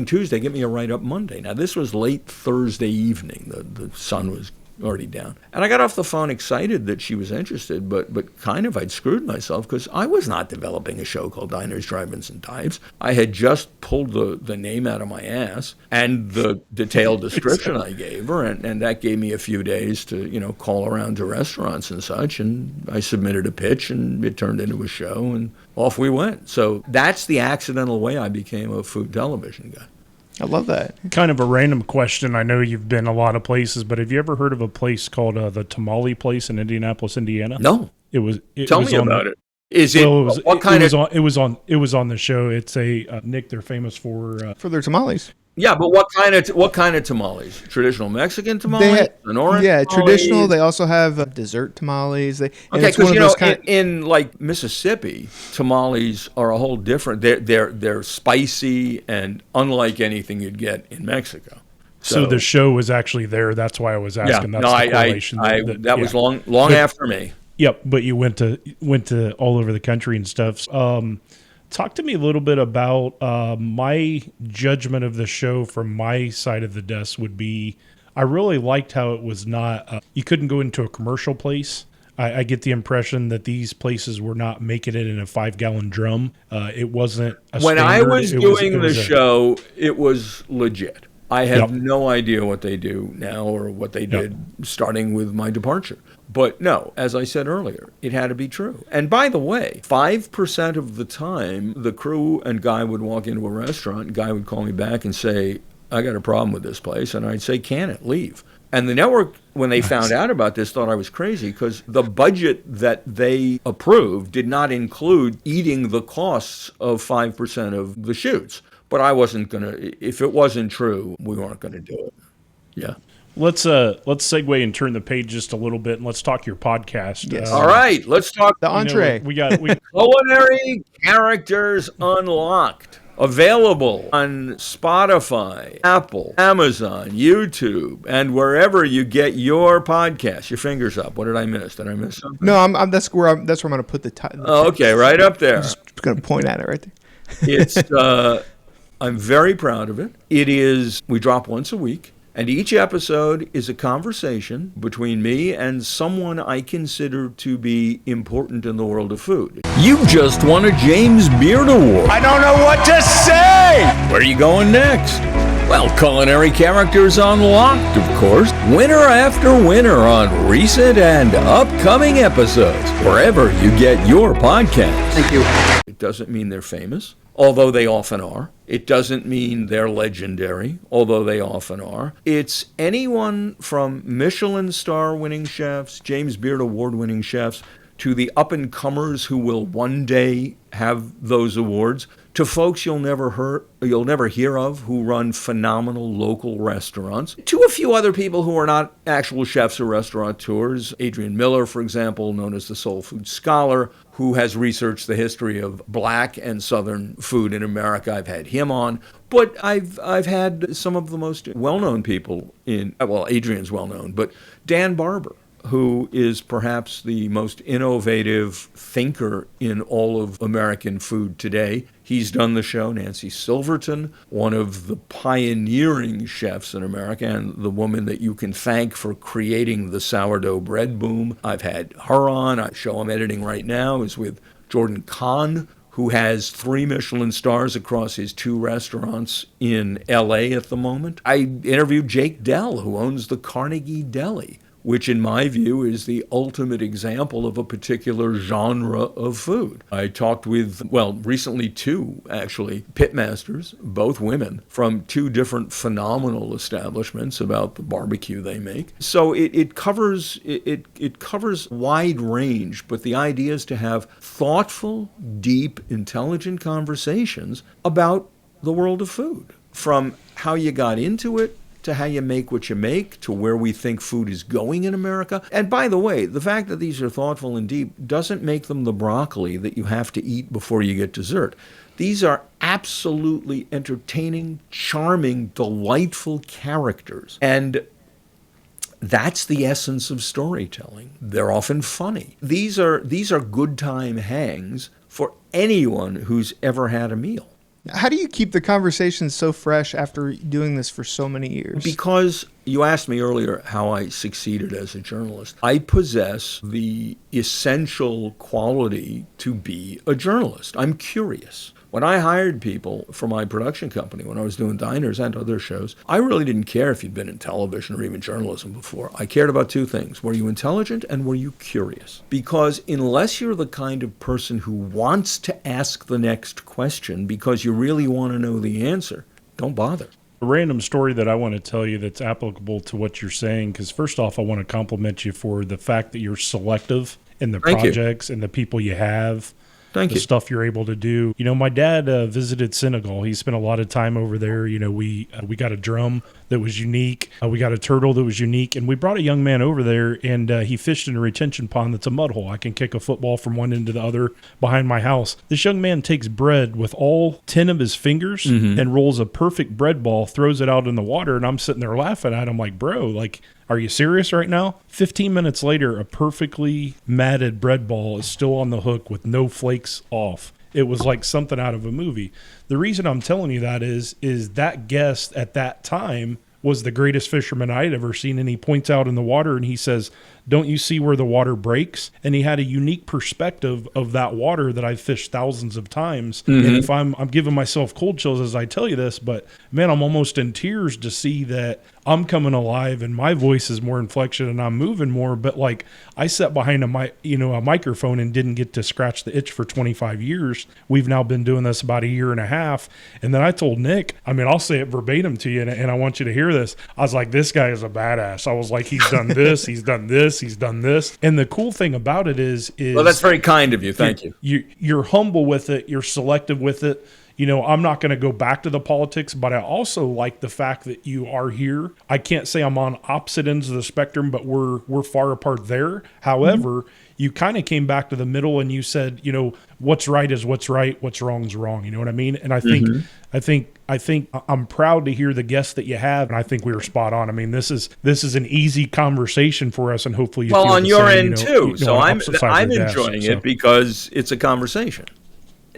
Tuesday. Get me a write-up Monday. Now, this was late Thursday evening. The sun was already down. And I got off the phone excited that she was interested, but kind of I'd screwed myself because I was not developing a show called Diners, Drive-Ins, and Dives. I had just pulled the name out of my ass and the detailed description I gave her, and that gave me a few days to, call around to restaurants and such, and I submitted a pitch, and it turned into a show, and off we went. So that's the accidental way I became a food television guy. I love that. Kind of a random question. I know you've been a lot of places, but have you ever heard of a place called the Tamale Place in Indianapolis, Indiana? No. Tell me about it. Is it? Well, it was it was on the show. It's Nick. They're famous for their tamales. Yeah, but what kind of tamales? Traditional Mexican tamales? An orange? Yeah, tamales? Traditional. They also have dessert tamales. Okay, because in like Mississippi, tamales are a whole different. They're spicy and unlike anything you'd get in Mexico. So the show was actually there. That's why I was asking. Yeah, that's the correlation. That was long after me. Yep, but you went to all over the country and stuff. Talk to me a little bit about my judgment of the show from my side of the desk would be, I really liked how it was not, you couldn't go into a commercial place. I get the impression that these places were not making it in a 5-gallon drum. It wasn't a When standard. I was doing the show, it was legit. I have no idea what they do now or what they did starting with my departure. But no, as I said earlier, it had to be true. And by the way, 5% of the time, the crew and Guy would walk into a restaurant, Guy would call me back and say, I got a problem with this place. And I'd say, can it? Leave. And the network, when they found out about this, thought I was crazy because the budget that they approved did not include eating the costs of 5% of the shoots. But I wasn't going to, if it wasn't true, we weren't going to do it. Yeah. Let's segue and turn the page just a little bit and let's talk your podcast. Yes. All right, let's talk the entree. We got Culinary Characters Unlocked. Available on Spotify, Apple, Amazon, YouTube, and wherever you get your podcast. Your fingers up. What did I miss? Did I miss something? No, that's where I'm going to put the title. Oh, okay, right up there. I'm just going to point at it right there. It's. I'm very proud of it. We drop once a week. And each episode is a conversation between me and someone I consider to be important in the world of food. You just won a James Beard Award. I don't know what to say! Where are you going next? Well, Culinary Characters Unlocked, of course. Winner after winner on recent and upcoming episodes, wherever you get your podcasts. Thank you. It doesn't mean they're famous, although they often are. It doesn't mean they're legendary, although they often are. It's anyone from Michelin star winning chefs, James Beard Award winning chefs, to the up-and-comers who will one day have those awards, to folks you'll never hear of who run phenomenal local restaurants, to a few other people who are not actual chefs or restaurateurs. Adrian Miller, for example, known as the Soul Food Scholar, who has researched the history of Black and Southern food in America. I've had him on. But I've had some of the most well-known people Adrian's well-known, but Dan Barber, who is perhaps the most innovative thinker in all of American food today. He's done the show. Nancy Silverton, one of the pioneering chefs in America and the woman that you can thank for creating the sourdough bread boom. I've had her on. A show I'm editing right now is with Jordan Kahn, who has 3 Michelin stars across his 2 restaurants in L.A. at the moment. I interviewed Jake Dell, who owns the Carnegie Deli, which in my view is the ultimate example of a particular genre of food. I talked with, recently 2, actually, pitmasters, both women, from 2 different phenomenal establishments about the barbecue they make. So it covers wide range, but the idea is to have thoughtful, deep, intelligent conversations about the world of food, from how you got into it, to how you make what you make, to where we think food is going in America. And by the way, the fact that these are thoughtful and deep doesn't make them the broccoli that you have to eat before you get dessert. These are absolutely entertaining, charming, delightful characters. And that's the essence of storytelling. They're often funny. These are good time hangs for anyone who's ever had a meal. How do you keep the conversation so fresh after doing this for so many years? Because you asked me earlier how I succeeded as a journalist. I possess the essential quality to be a journalist. I'm curious. When I hired people for my production company, when I was doing Diners and other shows, I really didn't care if you'd been in television or even journalism before. I cared about two things. Were you intelligent and were you curious? Because unless you're the kind of person who wants to ask the next question because you really want to know the answer, don't bother. A random story that I want to tell you that's applicable to what you're saying, because first off, I want to compliment you for the fact that you're selective in the projects and the people you have. The stuff you're able to do. You know, my dad visited Senegal. He spent a lot of time over there. You know, we got a drum that was unique. We got a turtle that was unique. And we brought a young man over there, and he fished in a retention pond that's a mud hole. I can kick a football from one end to the other behind my house. This young man takes bread with all 10 of his fingers and rolls a perfect bread ball, throws it out in the water, and I'm sitting there laughing at him like, bro, like, are you serious right now? 15 minutes later, a perfectly matted bread ball is still on the hook with no flakes off. It was like something out of a movie. The reason I'm telling you that is that guest at that time was the greatest fisherman I had ever seen. And he points out in the water and he says, don't you see where the water breaks? And he had a unique perspective of that water that I've fished thousands of times. And if I'm giving myself cold chills as I tell you this, but man, I'm almost in tears to see that I'm coming alive and my voice is more inflection and I'm moving more. But like I sat behind a microphone and didn't get to scratch the itch for 25 years. We've now been doing this about a year and a half. And then I told Nick, I mean, I'll say it verbatim to you and I want you to hear this. I was like, this guy is a badass. I was like, he's done this, he's done this, he's done this. And the cool thing about it is well, that's very kind of you. Thank you. You're humble with it. You're selective with it. You know, I'm not going to go back to the politics, but I also like the fact that you are here. I can't say I'm on opposite ends of the spectrum, but we're far apart there. However, you kind of came back to the middle and you said, you know, what's right is what's right, what's wrong is wrong. You know what I mean? And I think I'm proud to hear the guests that you have, and I think we were spot on. I mean, this is an easy conversation for us, and hopefully you feel on the your same, end too. So I'm your enjoying desk, it because it's a conversation.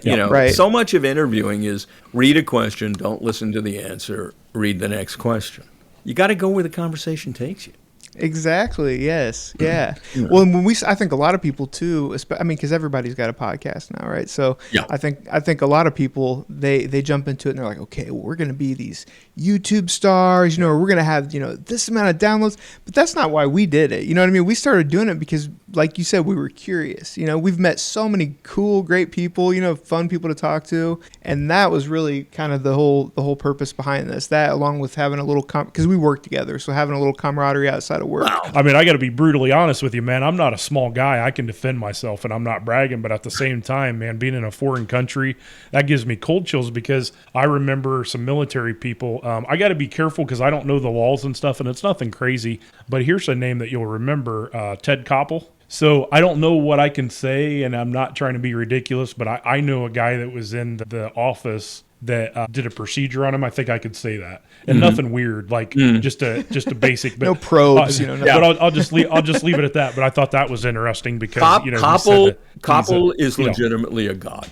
Yeah. You know, Right. So much of interviewing is read a question, don't listen to the answer, read the next question. You got to go where the conversation takes you. Exactly. Yes. Yeah. Well, and I think a lot of people too. I mean, because everybody's got a podcast now, right? So Yeah. I think a lot of people they jump into it and they're like, okay, well, we're going to be these YouTube stars, you know, or we're going to have this amount of downloads. But that's not why we did it. You know what I mean? We started doing it because, like you said, we were curious. You know, we've met so many cool, great people. You know, fun people to talk to, and that was really kind of the whole purpose behind this. That along with having a little because we work together, so having a little camaraderie outside of work. Wow. I mean, I got to be brutally honest with you, man. I'm not a small guy. I can defend myself, and I'm not bragging. But at the same time, man, being in a foreign country, that gives me cold chills because I remember some military people. I got to be careful because I don't know the laws and stuff, and it's nothing crazy. But here's a name that you'll remember, Ted Koppel. So I don't know what I can say, and I'm not trying to be ridiculous, but I know a guy that was in the office that did a procedure on him. I think I could say that, and nothing weird, like just a basic. But, No probes, you know. But I'll just leave it at that. But I thought that was interesting because Koppel is legitimately a god.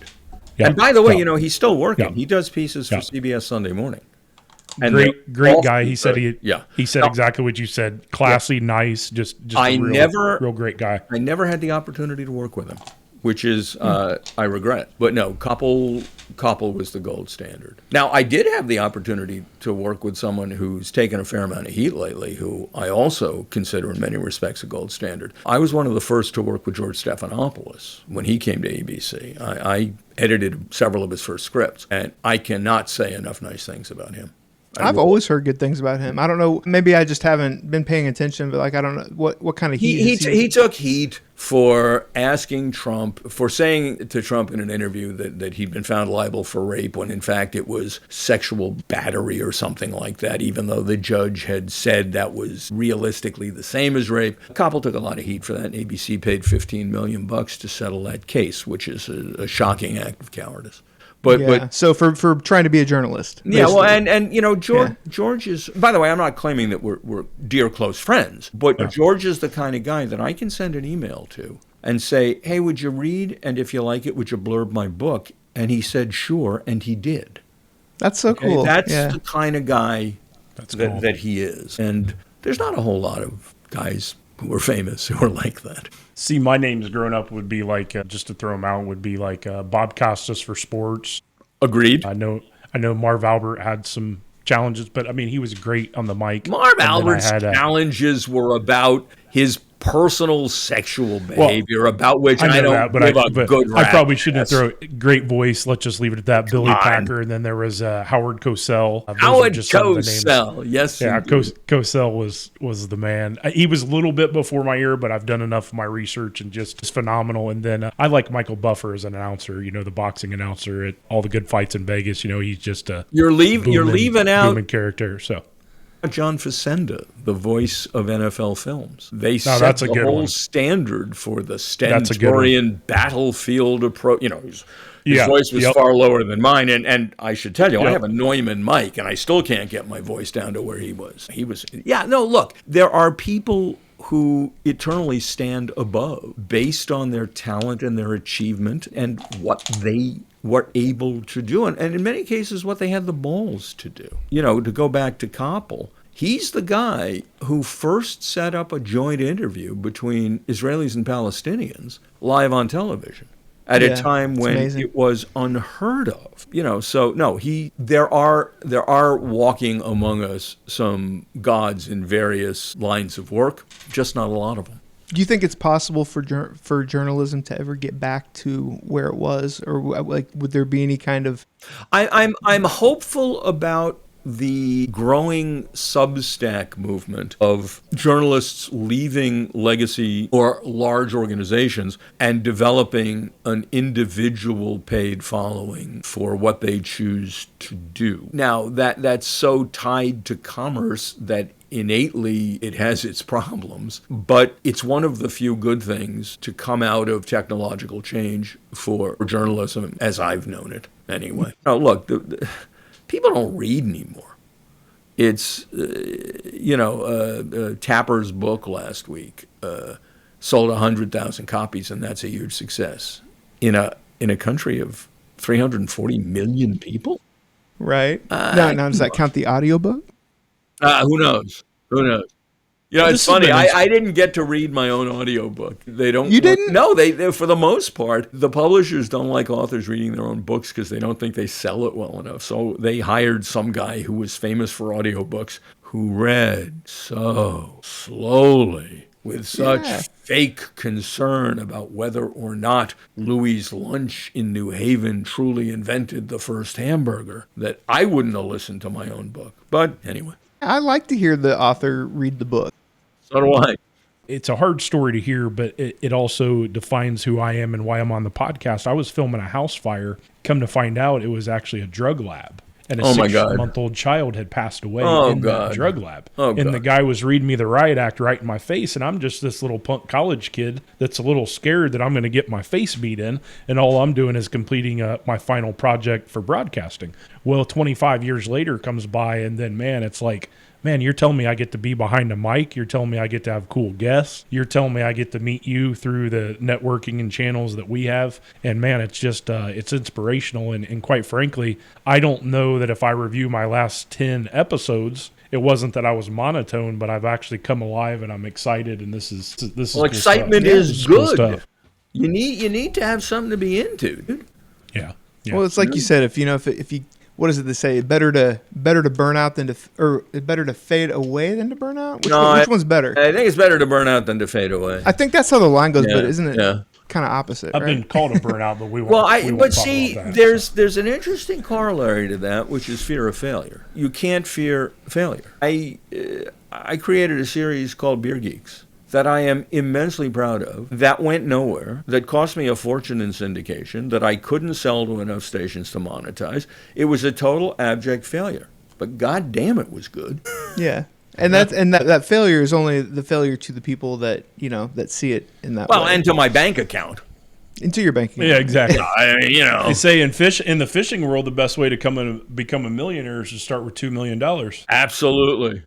Yeah. And by the way, Yeah. he's still working. Yeah. He does pieces for Yeah. CBS Sunday Morning. And Great guy. He said he said No. exactly what you said. Classy, nice, just I a real great guy. I never had the opportunity to work with him, which is I regret. But no, Koppel was the gold standard. Now, I did have the opportunity to work with someone who's taken a fair amount of heat lately, who I also consider in many respects a gold standard. I was one of the first to work with George Stephanopoulos when he came to ABC. I edited several of his first scripts, and I cannot say enough nice things about him. I've always heard good things about him. I don't know. Maybe I just haven't been paying attention, but like, I don't know what kind of heat. He took heat for asking Trump, for saying to Trump in an interview that he'd been found liable for rape when in fact it was sexual battery or something like that, even though the judge had said that was realistically the same as rape. Koppel took a lot of heat for that, and ABC paid $15 million to settle that case, which is a shocking act of cowardice. But so for trying to be a journalist. Yeah, basically. well, and you know, George is, by the way, I'm not claiming that we're dear close friends, but George is the kind of guy that I can send an email to and say, hey, would you read, and if you like it, would you blurb my book? And he said, sure, and he did. That's so cool. That's the kind of guy that he is. And there's not a whole lot of guys who are famous who are like that. See, my names growing up would be like, just to throw them out, would be like Bob Costas for sports. Agreed. I know Marv Albert had some challenges, but I mean, he was great on the mic. Marv Albert's challenges were about his personal sexual behavior, about which I don't give a good rap. I probably shouldn't throw great voice. Let's just leave it at that. Billy Packer, and then there was Howard Cosell. Howard Cosell, yes. Yeah, Cosell was the man. He was a little bit before my era, but I've done enough of my research and just phenomenal. And then I like Michael Buffer as an announcer, you know, the boxing announcer at all the good fights in Vegas. You know, he's just a you're leaving out character, so. John Facenda, the voice of NFL films. They set the whole standard for the stentorian battlefield approach. You know, his voice was far lower than mine. And I should tell you, I have a Neumann mic, and I still can't get my voice down to where he was. Look, there are people who eternally stand above based on their talent and their achievement and what they were able to do, and in many cases what they had the balls to do. You know, to go back to Koppel, he's the guy who first set up a joint interview between Israelis and Palestinians live on television at a time when it was unheard of. You know, so no, there are walking among us some gods in various lines of work, just not a lot of them. Do you think it's possible for journalism to ever get back to where it was, or like would there be any kind of? I'm hopeful about the growing Substack movement of journalists leaving legacy or large organizations and developing an individual paid following for what they choose to do. Now, that's so tied to commerce that innately it has its problems, but it's one of the few good things to come out of technological change for journalism, as I've known it anyway. Now, look, people don't read anymore. It's, Tapper's book last week sold 100,000 copies, and that's a huge success in a country of 340 million people. Right. Now does that count the audiobook? Who knows? You know, it's funny. I didn't get to read my own audiobook. They don't. You didn't? No, they for the most part, the publishers don't like authors reading their own books because they don't think they sell it well enough. So they hired some guy who was famous for audiobooks who read so slowly with such fake concern about whether or not Louis' Lunch in New Haven truly invented the first hamburger that I wouldn't have listened to my own book. But anyway. I like to hear the author read the book. So do I. It's a hard story to hear, but it also defines who I am and why I'm on the podcast. I was filming a house fire. Come to find out, it was actually a drug lab. And a 6-month-old child had passed away in that drug lab. The guy was reading me the riot act right in my face, and I'm just this little punk college kid that's a little scared that I'm going to get my face beat in, and all I'm doing is completing my final project for broadcasting. Well, 25 years later comes by, and then, it's like, man, you're telling me I get to be behind a mic. You're telling me I get to have cool guests. You're telling me I get to meet you through the networking and channels that we have. And man, it's just, it's inspirational. And quite frankly, I don't know that if I review my last 10 episodes, it wasn't that I was monotone, but I've actually come alive and I'm excited. And this is well, cool excitement stuff. is good. Cool you need to have something to be into, dude. Yeah. Well, it's like you said, if you, what does it they say? Better to burn out than better to fade away than to burn out. Which one's better? I think it's better to burn out than to fade away. I think that's how the line goes, but isn't it? Yeah. kind of opposite. I've right? been called a burnout, but we won't. Well, we won't but talk see, about that, there's an interesting corollary to that, which is fear of failure. You can't fear failure. I created a series called Beer Geeks that I am immensely proud of, that went nowhere, that cost me a fortune in syndication, that I couldn't sell to enough stations to monetize. It was a total abject failure. But God damn, it was good. Yeah. And that failure is only the failure to the people that, that see it in that way. Well, and to my bank account. Into your bank account. Yeah, exactly. They say in the fishing world, the best way to become a millionaire is to start with $2 million. Absolutely.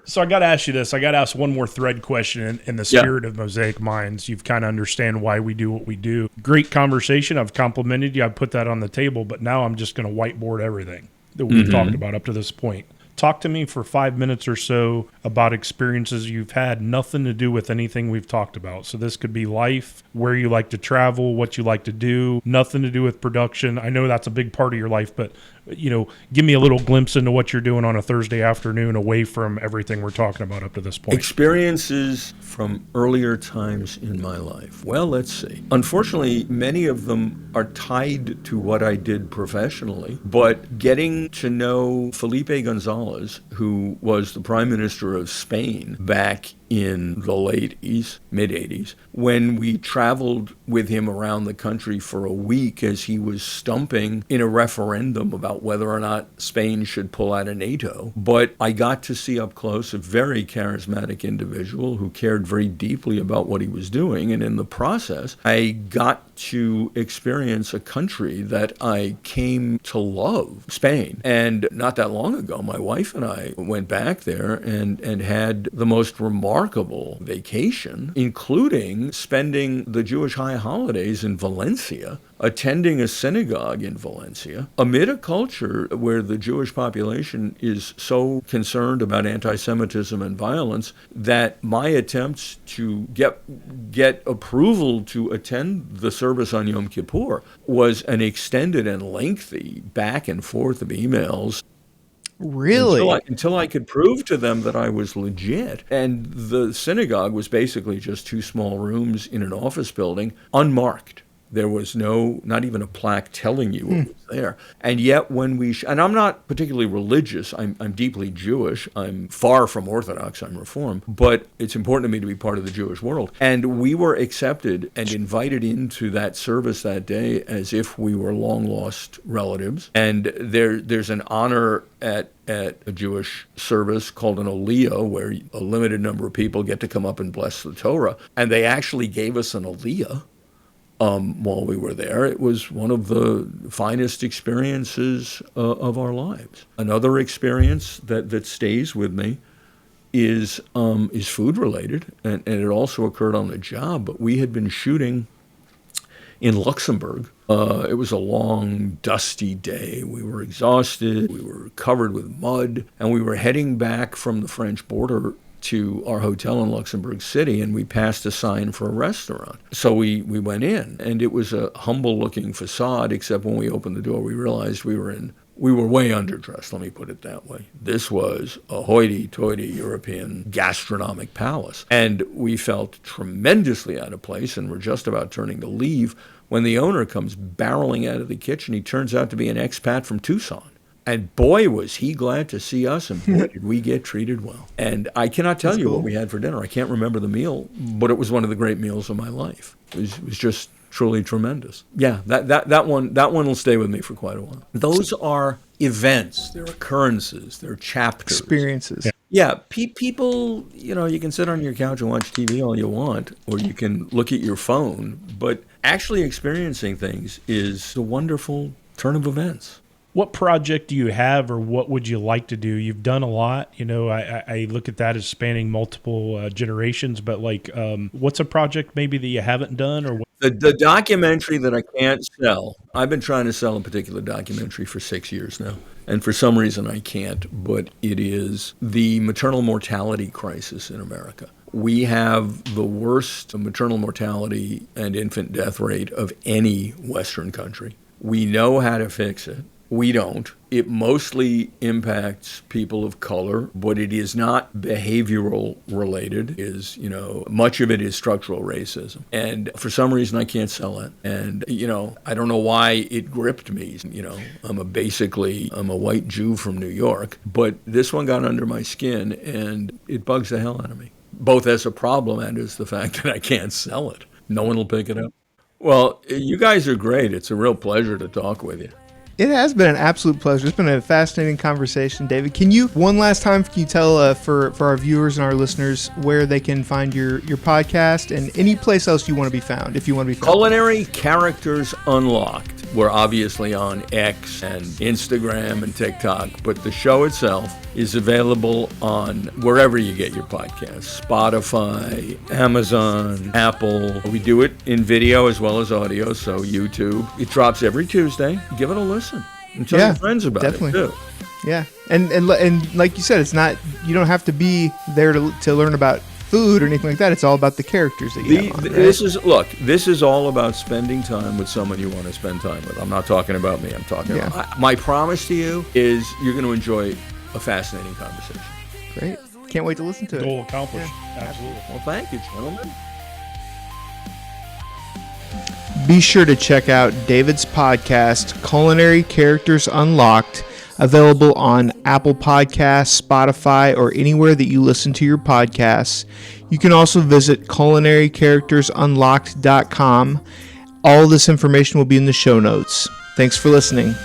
So I got to ask you this. I got to ask one more thread question in the spirit of Mosaic Minds. You've kind of understand why we do what we do. Great conversation. I've complimented you. I've put that on the table. But now I'm just going to whiteboard everything that we've talked about up to this point. Talk to me for 5 minutes or so about experiences you've had, nothing to do with anything we've talked about. So this could be life, where you like to travel, what you like to do, nothing to do with production. I know that's a big part of your life, but give me a little glimpse into what you're doing on a Thursday afternoon away from everything we're talking about up to this point. Experiences from earlier times in my life. Well, let's see. Unfortunately, many of them are tied to what I did professionally, but getting to know Felipe Gonzalez, who was the Prime Minister of Spain back in the late mid-'80s, when we traveled with him around the country for a week as he was stumping in a referendum about whether or not Spain should pull out of NATO. But I got to see up close a very charismatic individual who cared very deeply about what he was doing. And in the process, I got to experience a country that I came to love, Spain. And not that long ago, my wife and I went back there and had the most remarkable vacation, including spending the Jewish high holidays in Valencia, attending a synagogue in Valencia, amid a culture where the Jewish population is so concerned about anti-Semitism and violence that my attempts to get approval to attend the service on Yom Kippur was an extended and lengthy back and forth of emails. Really? Until I could prove to them that I was legit. And the synagogue was basically just two small rooms in an office building, unmarked. There was not even a plaque telling you what was there. And yet when and I'm not particularly religious, I'm deeply Jewish, I'm far from Orthodox, I'm Reform, but it's important to me to be part of the Jewish world. And we were accepted and invited into that service that day as if we were long-lost relatives. And there's an honor at a Jewish service called an aliyah, where a limited number of people get to come up and bless the Torah. And they actually gave us an aliyah. While we were there. It was one of the finest experiences of our lives. Another experience that stays with me is food related, and it also occurred on the job. But we had been shooting in Luxembourg. It was a long, dusty day. We were exhausted. We were covered with mud, and we were heading back from the French border to our hotel in Luxembourg City, and we passed a sign for a restaurant. So we went in, and it was a humble-looking facade, except when we opened the door, we realized we were way underdressed, let me put it that way. This was a hoity-toity European gastronomic palace, and we felt tremendously out of place, and were just about turning to leave when the owner comes barreling out of the kitchen. He turns out to be an expat from Tucson. And boy, was he glad to see us, and boy, did we get treated well. And I cannot tell you what we had for dinner. I can't remember the meal, but it was one of the great meals of my life. It was just truly tremendous. Yeah, that one will stay with me for quite a while. Those are events, they're occurrences, they're chapters. Experiences. Yeah, people, you can sit on your couch and watch TV all you want, or you can look at your phone, but actually experiencing things is a wonderful turn of events. What project do you have, or what would you like to do? You've done a lot. I look at that as spanning multiple generations, but what's a project maybe that you haven't done? Or The documentary that I can't sell, I've been trying to sell a particular documentary for 6 years now, and for some reason I can't, but it is the maternal mortality crisis in America. We have the worst maternal mortality and infant death rate of any Western country. We know how to fix it. We don't. It mostly impacts people of color, but it is not behavioral related. Much of it is structural racism. And for some reason, I can't sell it. And, I don't know why it gripped me. I'm a white Jew from New York, but this one got under my skin and it bugs the hell out of me, both as a problem and as the fact that I can't sell it. No one will pick it up. Well, you guys are great. It's a real pleasure to talk with you. It has been an absolute pleasure. It's been a fascinating conversation, David. Can you, one last time, tell for our viewers and our listeners where they can find your podcast and any place else you want to be found, if you want to be found? Culinary Characters Unlocked. We're obviously on X and Instagram and TikTok, but the show itself is available on wherever you get your podcasts, Spotify, Amazon, Apple. We do it in video as well as audio, so YouTube. It drops every Tuesday. Give it a listen and tell your friends about it too. Yeah, and like you said, it's not, you don't have to be there to learn about food or anything like that. It's all about the characters that you have on, right? This is all about spending time with someone you want to spend time with. I'm not talking about me. I'm talking about my promise to you is you're going to enjoy a fascinating conversation. Great. Can't wait to listen to it. Goal accomplished. Absolutely. Well, thank you, gentlemen. Be sure to check out David's podcast, Culinary Characters Unlocked, available on Apple Podcasts, Spotify, or anywhere that you listen to your podcasts. You can also visit culinarycharactersunlocked.com. All of this information will be in the show notes. Thanks for listening.